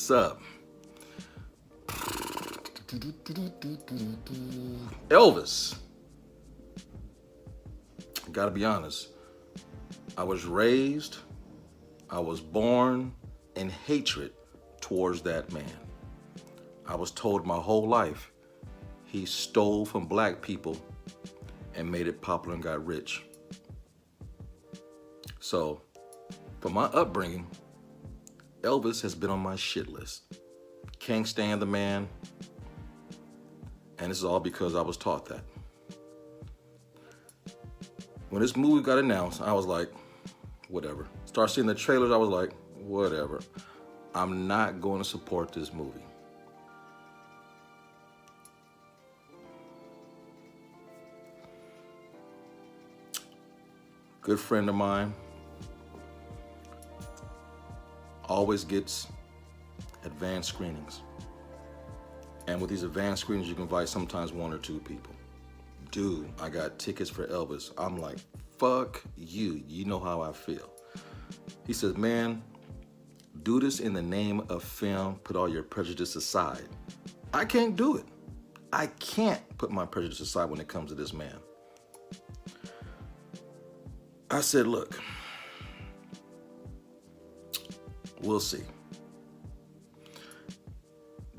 What's up? Elvis. Gotta be honest. I was born in hatred towards that man. I was told my whole life he stole from black people and made it popular and got rich. So, for my upbringing, Elvis has been on my shit list. Can't stand the man, and this is all because I was taught that. When this movie got announced, I was like, whatever. Start seeing the trailers, I was like, whatever. I'm not going to support this movie. Good friend of mine always gets advanced screenings. And with these advanced screenings, you can invite sometimes one or two people. Dude, I got tickets for Elvis. I'm like, fuck you. You know how I feel. He says, man, do this in the name of film. Put all your prejudice aside. I can't do it. I can't put my prejudice aside when it comes to this man. I said, look, we'll see.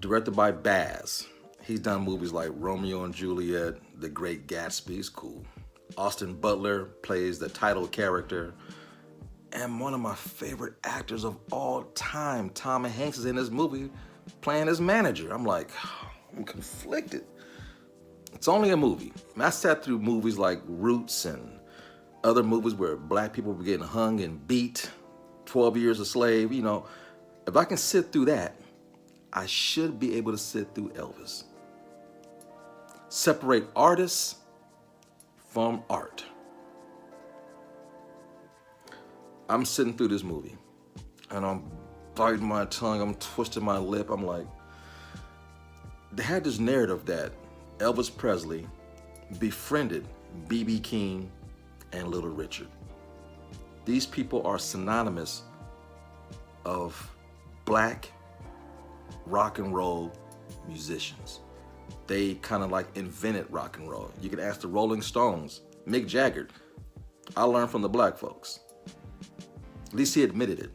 Directed by Baz. He's done movies like Romeo and Juliet, The Great Gatsby. He's cool. Austin Butler plays the title character. And one of my favorite actors of all time, Tom Hanks, is in this movie playing his manager. I'm like, I'm conflicted. It's only a movie. I sat through movies like Roots and other movies where black people were getting hung and beat, 12 Years a Slave. You know, if I can sit through that, I should be able to sit through Elvis. Separate artists from art. I'm sitting through this movie and I'm biting my tongue, I'm twisting my lip. I'm like, they had this narrative that Elvis Presley befriended B.B. King and Little Richard. These people are synonymous of black rock and roll musicians. They kind of like invented rock and roll. You can ask the Rolling Stones, Mick Jagger. I learned from the black folks. At least he admitted it.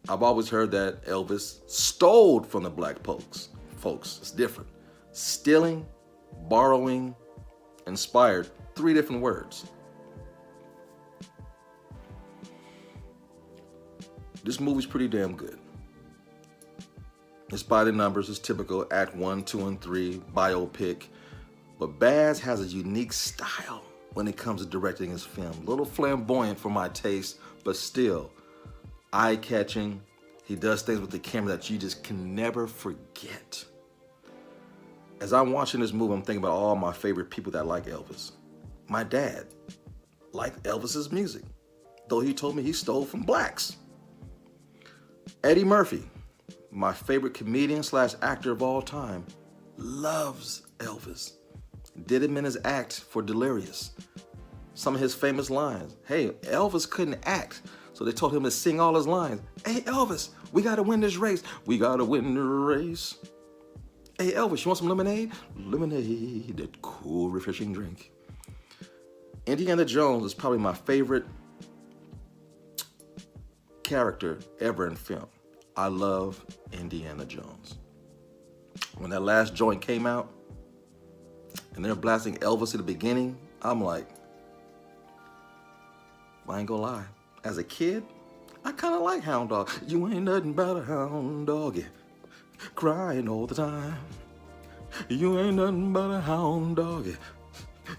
I've always heard that Elvis stole from the black folks. It's different. Stealing, borrowing, inspired, 3 different words. This movie's pretty damn good. It's by the numbers, it's typical Act 1, 2, and 3, biopic. But Baz has a unique style when it comes to directing his film. A little flamboyant for my taste, but still eye-catching. He does things with the camera that you just can never forget. As I'm watching this movie, I'm thinking about all my favorite people that like Elvis. My dad liked Elvis's music, though he told me he stole from blacks. Eddie Murphy, my favorite comedian / actor of all time, loves Elvis. Did him in his act for Delirious. Some of his famous lines. Hey, Elvis couldn't act, so they told him to sing all his lines. Hey, Elvis, we gotta win this race. We gotta win the race. Hey, Elvis, you want some lemonade? Lemonade, that cool, refreshing drink. Indiana Jones is probably my favorite character ever in film. I love Indiana Jones. When that last joint came out and they're blasting Elvis at the beginning, I'm like, I ain't gonna lie. As a kid, I kind of like Hound Dog. You ain't nothing but a hound dog, yeah, crying all the time. You ain't nothing but a hound dog, yeah,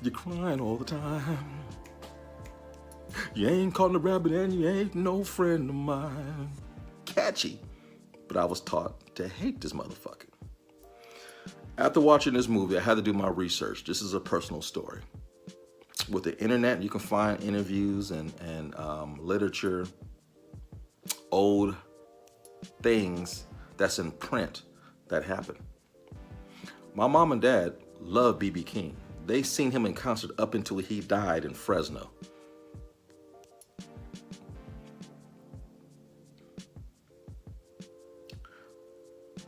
you're crying all the time. You ain't caught a rabbit and you ain't no friend of mine. Catchy. But I was taught to hate this motherfucker. After watching this movie, I had to do my research. This is a personal story. With the internet, you can find interviews and literature, old things that's in print that happened. My mom and dad loved B.B. King. They seen him in concert up until he died in Fresno.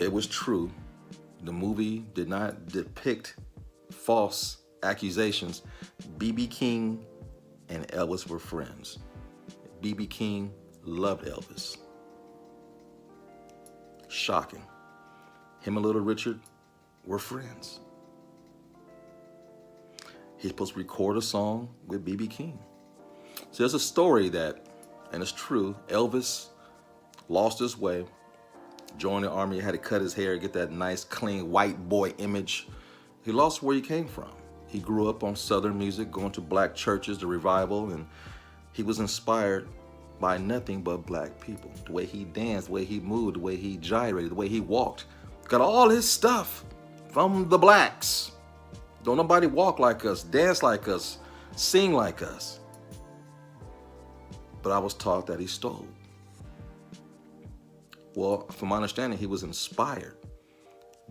It was true. The movie did not depict false accusations. B.B. King and Elvis were friends. B.B. King loved Elvis. Shocking. Him and Little Richard were friends. He's supposed to record a song with B.B. King. So there's a story that, and it's true, Elvis lost his way, joined the army, had to cut his hair, get that nice, clean, white boy image. He lost where he came from. He grew up on Southern music, going to black churches, the revival, and he was inspired by nothing but black people. The way he danced, the way he moved, the way he gyrated, the way he walked. Got all his stuff from the blacks. Don't nobody walk like us, dance like us, sing like us. But I was taught that he stole. Well, from my understanding, he was inspired.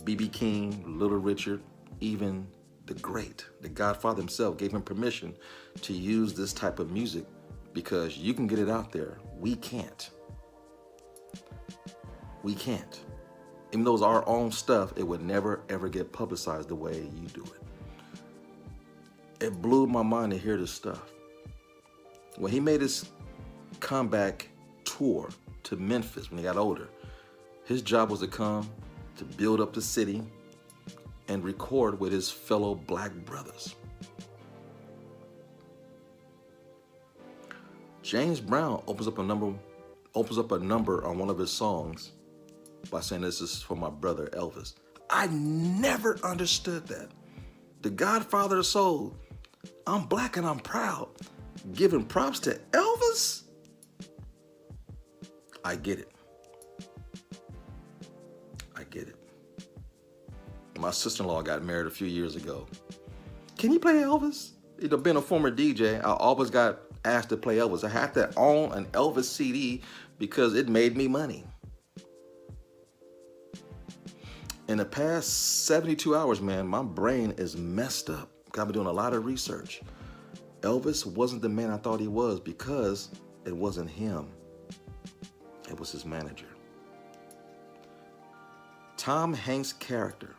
B.B. King, Little Richard, even the great, the Godfather himself gave him permission to use this type of music because you can get it out there. We can't. We can't. Even though it's our own stuff, it would never, ever get publicized the way you do it. It blew my mind to hear this stuff. When he made his comeback tour to Memphis when he got older, his job was to come to build up the city and record with his fellow black brothers. James Brown opens up a number on one of his songs by saying, "This is for my brother Elvis." I never understood that. The Godfather of Soul, I'm black and I'm proud, giving props to Elvis? I get it. I get it. My sister-in-law got married a few years ago. Can you play Elvis? You know, being a former DJ, I always got asked to play Elvis. I had to own an Elvis CD because it made me money. In the past 72 hours, man, my brain is messed up. I've been doing a lot of research. Elvis wasn't the man I thought he was because it wasn't him. It was his manager. Tom Hanks' character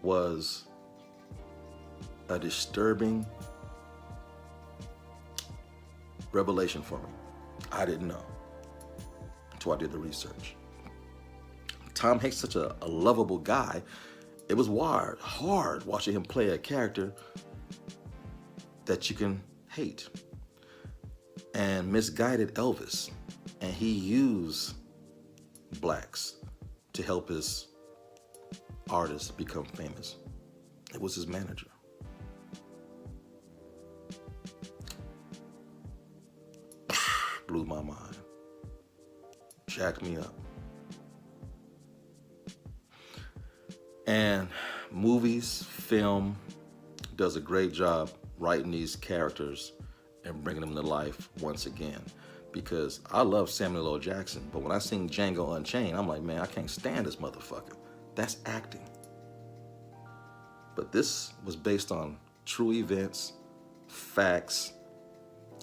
was a disturbing revelation for me. I didn't know until I did the research. Tom Hanks is such a lovable guy. It was hard watching him play a character that you can hate. And misguided Elvis. And he used blacks to help his artists become famous. It was his manager. Blew my mind. Jacked me up. And movies, film does a great job writing these characters and bringing them to life once again. Because I love Samuel L. Jackson, but when I sing Django Unchained, I'm like, man, I can't stand this motherfucker. That's acting. But this was based on true events, facts.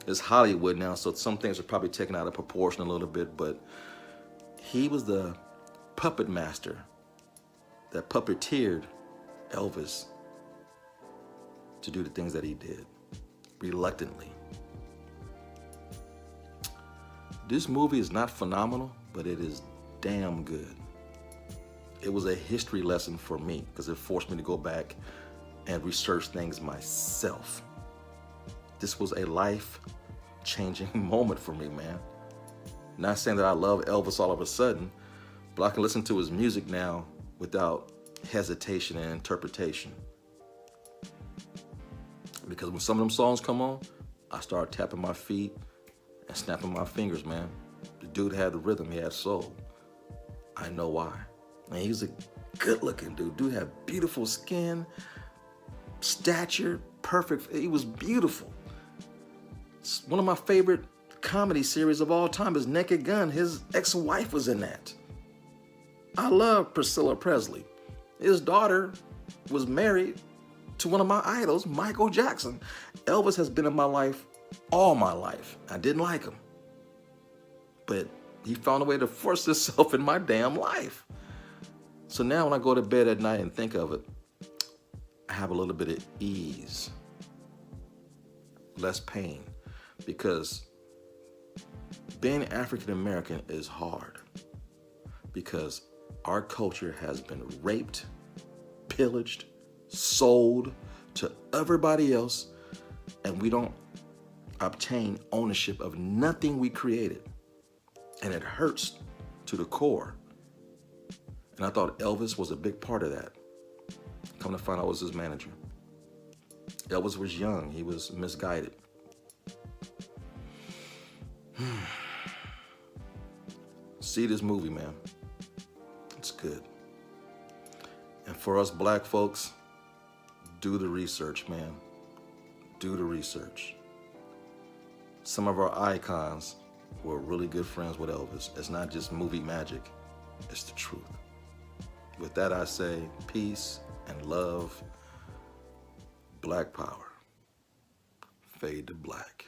It's Hollywood now, so some things are probably taken out of proportion a little bit, but he was the puppet master that puppeteered Elvis to do the things that he did, reluctantly. This movie is not phenomenal, but it is damn good. It was a history lesson for me because it forced me to go back and research things myself. This was a life-changing moment for me, man. Not saying that I love Elvis all of a sudden, but I can listen to his music now without hesitation and interpretation. Because when some of them songs come on, I start tapping my feet and snapping my fingers, man. The dude had the rhythm, he had soul. I know why. And he was a good-looking dude. Dude had beautiful skin, stature, perfect. He was beautiful. It's one of my favorite comedy series of all time is Naked Gun. His ex-wife was in that. I love Priscilla Presley. His daughter was married to one of my idols, Michael Jackson. Elvis has been in my life all my life. I didn't like him. but he found a way to force himself in my damn life. So now when I go to bed at night and think of it, I have a little bit of ease, less pain, because being African American is hard, because our culture has been raped, pillaged, sold to everybody else, and we don't obtain ownership of nothing we created. And it hurts to the core. And I thought Elvis was a big part of that. Come to find out I was his manager. Elvis was young. He was misguided. See this movie, man. It's good. And for us black folks, do the research, man. Do the research. Some of our icons were really good friends with Elvis. It's not just movie magic. It's the truth. With that, I say peace and love. Black power. Fade to black.